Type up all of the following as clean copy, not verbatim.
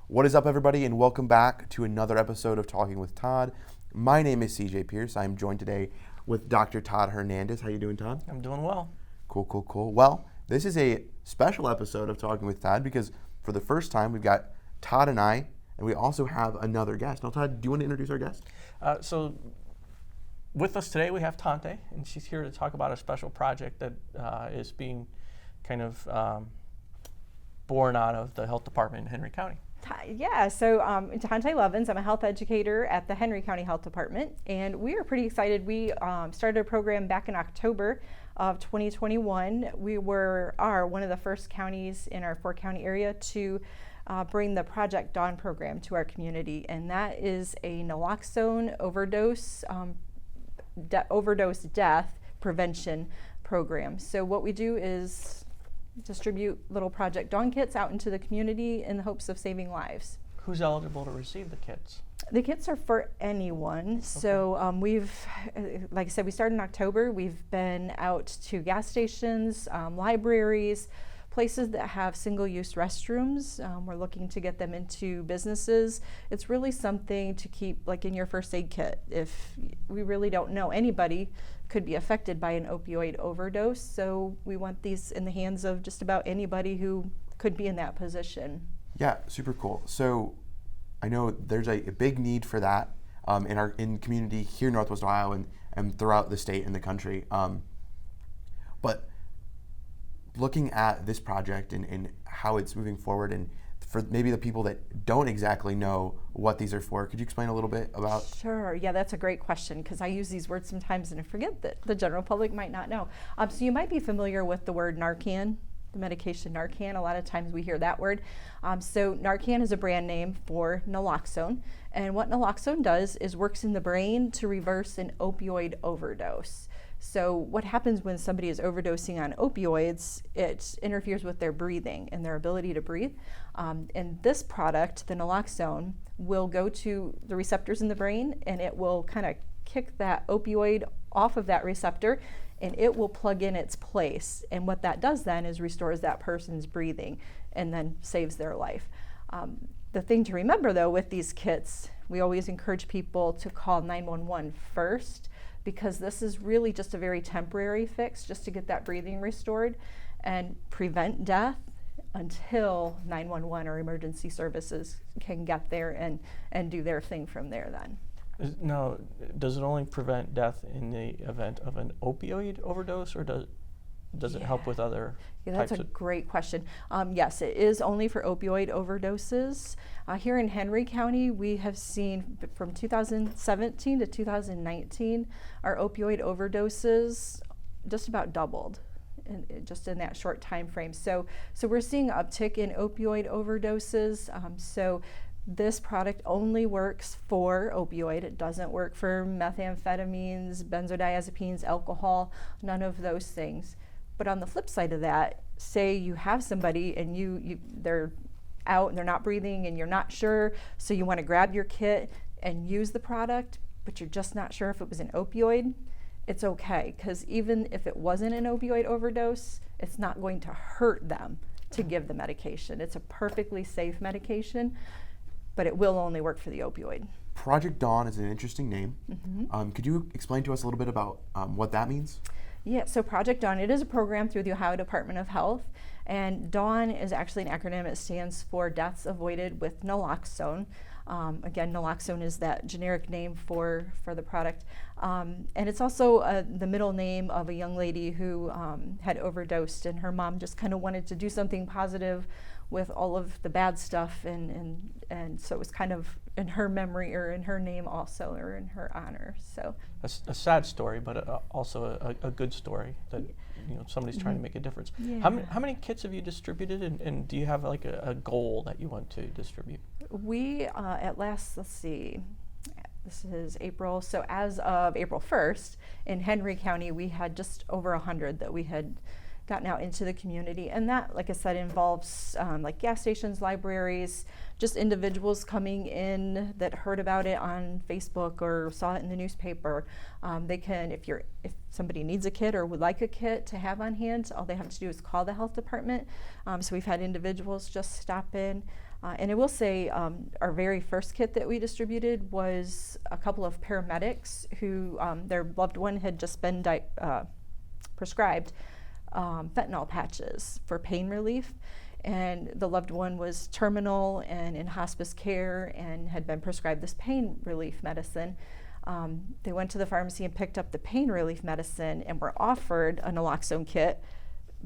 What is up, everybody, and welcome back to another episode of Talking with Todd. My name is CJ Pierce. I'm joined today with Dr. Todd Hernandez. How you doing, Todd? I'm doing well. Cool. Well, this is a special episode of Talking with Todd because for the first time we've got Todd and I, and we also have another guest. Now, Todd, do you want to introduce our guest? So with us today we have Tante, and she's here to talk about a special project that is being kind of born out of the health department in Henry County. Yeah, so Tante Lovins, I'm a health educator at the Henry County Health Department, and we are pretty excited. We started a program back in October of 2021. We are one of the first counties in our 4-county area to bring the Project Dawn program to our community, and that is a naloxone overdose death prevention program. So what we do is distribute little Project Dawn kits out into the community in the hopes of saving lives. Who's eligible to receive the kits? The kits are for anyone. Okay. So we've, like I said, we started in October. We've been out to gas stations, libraries, places that have single-use restrooms. We're looking to get them into businesses. It's really something to keep like in your first aid kit. If we really don't know, anybody could be affected by an opioid overdose. So we want these in the hands of just about anybody who could be in that position. Yeah, super cool. So I know there's a big need for that in community here in Northwest Ohio and throughout the state and the country. But looking at this project and how it's moving forward, and for maybe the people that don't exactly know what these are for, could you explain a little bit about? Sure, yeah, that's a great question because I use these words sometimes and I forget that the general public might not know. So you might be familiar with the word Narcan, the medication Narcan. A lot of times we hear that word. So Narcan is a brand name for naloxone, and what naloxone does is works in the brain to reverse an opioid overdose. So what happens when somebody is overdosing on opioids, it interferes with their breathing and their ability to breathe. And this product, the naloxone, will go to the receptors in the brain and it will kind of kick that opioid off of that receptor and it will plug in its place. And what that does then is restores that person's breathing and then saves their life. The thing to remember though with these kits, we always encourage people to call 911 first, because this is really just a very temporary fix just to get that breathing restored and prevent death until 911 or emergency services can get there and do their thing from there then. Now, does it only prevent death in the event of an opioid overdose, or does it help with other that's a great question. Yes, it is only for opioid overdoses. Here in Henry County, we have seen from 2017 to 2019, our opioid overdoses just about doubled just in that short time frame. So we're seeing an uptick in opioid overdoses. So this product only works for opioid. It doesn't work for methamphetamines, benzodiazepines, alcohol, none of those things. But on the flip side of that, say you have somebody and they're out and they're not breathing and you're not sure, so you want to grab your kit and use the product, but you're just not sure if it was an opioid, it's okay, because even if it wasn't an opioid overdose, it's not going to hurt them to give the medication. It's a perfectly safe medication, but it will only work for the opioid. Project Dawn is an interesting name. Mm-hmm. Could you explain to us a little bit about what that means? Yeah, so Project Dawn, it is a program through the Ohio Department of Health, and Dawn is actually an acronym. It stands for Deaths Avoided with Naloxone. Again, naloxone is that generic name for the product. And it's also the middle name of a young lady who had overdosed, and her mom just kind of wanted to do something positive with all of the bad stuff, and so it was kind of in her memory or in her name also, or in her honor. So a sad story, but also a good story that somebody's trying to make a difference. Yeah. How many kits have you distributed, and do you have like a goal that you want to distribute? We at last, let's see, this is April, so as of April 1st in Henry County we had just over 100 that we had gotten out into the community, and that, like I said, involves like gas stations, libraries, just individuals coming in that heard about it on Facebook or saw it in the newspaper. They can, if somebody needs a kit or would like a kit to have on hand, all they have to do is call the health department. So we've had individuals just stop in. And I will say our very first kit that we distributed was a couple of paramedics who their loved one had just been prescribed fentanyl patches for pain relief. And the loved one was terminal and in hospice care and had been prescribed this pain relief medicine. They went to the pharmacy and picked up the pain relief medicine and were offered a naloxone kit,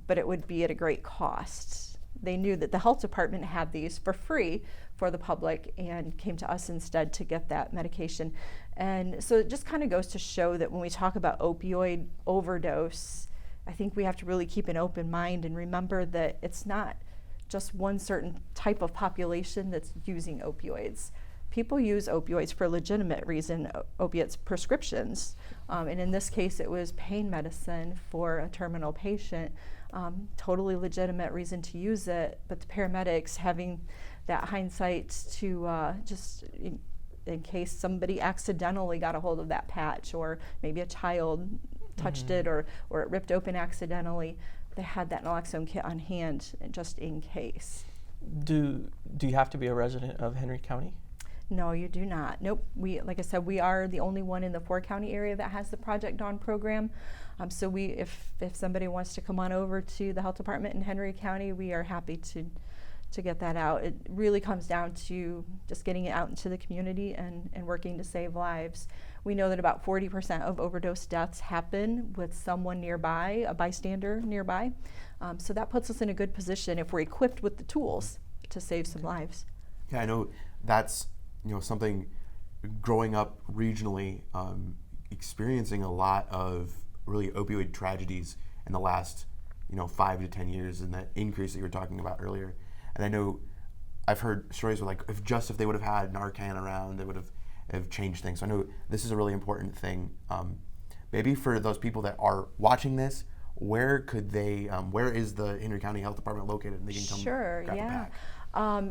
but it would be at a great cost. They knew that the health department had these for free for the public and came to us instead to get that medication. And so it just kind of goes to show that when we talk about opioid overdose, I think we have to really keep an open mind and remember that it's not just one certain type of population that's using opioids. People use opioids for a legitimate reason, opiates prescriptions. And in this case, it was pain medicine for a terminal patient. Totally legitimate reason to use it, but the paramedics having that hindsight to just in case somebody accidentally got a hold of that patch, or maybe a child touched it, or it ripped open accidentally, they had that naloxone kit on hand just in case. Do you have to be a resident of Henry County? No, you do not. Nope. Like I said, we are the only one in the 4-county area that has the Project Dawn program. So if somebody wants to come on over to the health department in Henry County, we are happy to get that out. It really comes down to just getting it out into the community and working to save lives. We know that about 40% of overdose deaths happen with someone nearby, a bystander nearby. So that puts us in a good position if we're equipped with the tools to save some lives. Yeah, I know that's something growing up regionally, experiencing a lot of really opioid tragedies in the last 5 to 10 years, and that increase that you were talking about earlier. And I know I've heard stories where if they would have had Narcan around, they would have changed things. So I know this is a really important thing. Maybe for those people that are watching this, where is the Henry County Health Department located? And they can come Sure, grab a yeah. pack.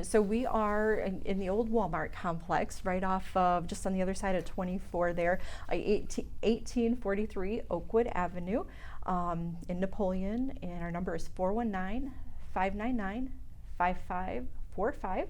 So we are in the old Walmart complex, right off of, just on the other side of 24 there, 1843 Oakwood Avenue in Napoleon, and our number is 419-599-5545.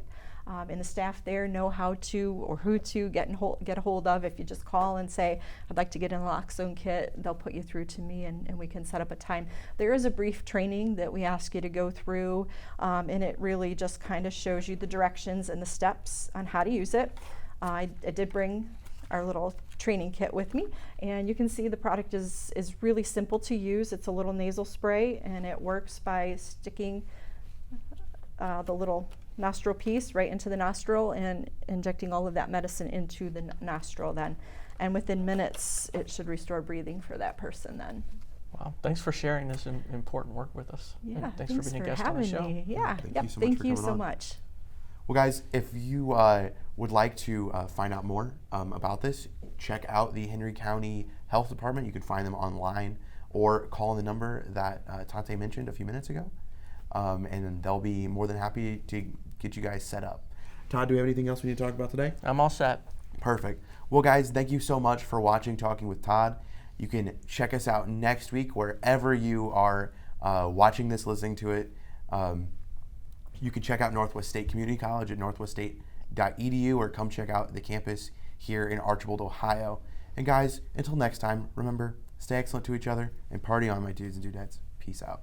And the staff there know how to or who to get a hold of. If you just call and say, I'd like to get an naloxone kit, they'll put you through to me and we can set up a time. There is a brief training that we ask you to go through, and it really just kind of shows you the directions and the steps on how to use it. I did bring our little training kit with me, and you can see the product is really simple to use. It's a little nasal spray, and it works by sticking the little nostril piece right into the nostril and injecting all of that medicine into the nostril then. And within minutes, it should restore breathing for that person then. Wow, thanks for sharing this important work with us. Yeah, and thanks for being a guest on the having show. me. Yeah, Thank you so much. Well, guys, if you would like to find out more about this, check out the Henry County Health Department. You can find them online or call the number that Tate mentioned a few minutes ago. And they'll be more than happy to get you guys set up. Todd, do we have anything else we need to talk about today? I'm all set. Perfect. Well, guys, thank you so much for watching Talking with Todd. You can check us out next week wherever you are watching this, listening to it. You can check out Northwest State Community College at northweststate.edu, or come check out the campus here in Archibald, Ohio. And guys, until next time, remember, stay excellent to each other and party on, my dudes and dudettes. Peace out.